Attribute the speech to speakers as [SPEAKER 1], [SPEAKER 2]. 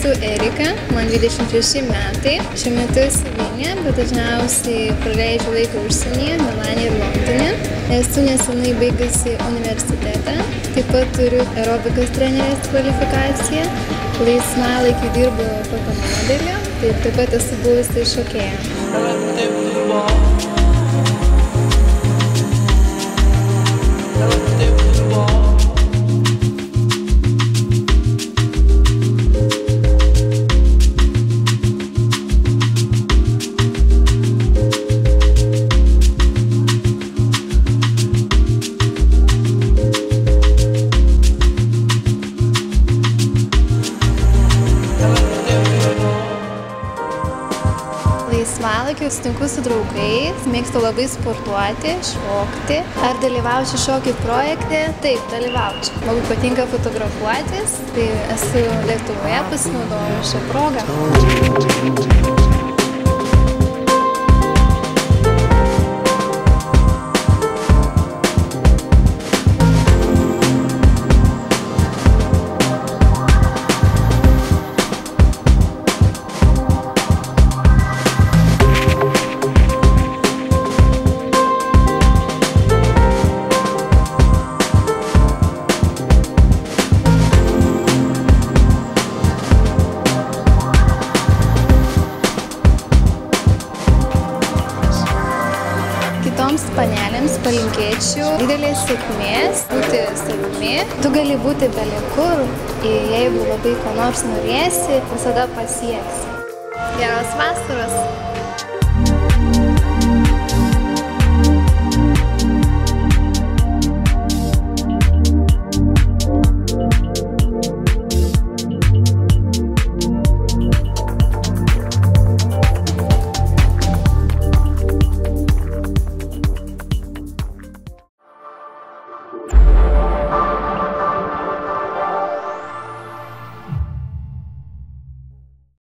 [SPEAKER 1] esu Erika, man 26 metai. Šiuo metu esu Vilniuje, bet dažniausiai praleidžiu laiką užsienyje, Milane ir Londone. Esu nesenai baigusi universitetą. Taip pat turiu aerobikos trenerės kvalifikaciją. Laisvalaikiu dirbu fotomodeliu. Taip pat esu buvusi šokėja. Laisvalaikiu sutinku su draugais, mėgstu labai sportuoti, šokti. Ar dalyvaučiau šokių projekte? Taip, dalyvaučiau. Labai patinka fotografuotis, tai esu Lietuvoje, pasinaudoju šią progą. Kitoms panelėms palinkėčiau didelės sėkmės, būti savimi. Tu gali būti belekur ir jeigu labai ko nors norėsi, visada pasieksi. Geros vasaros!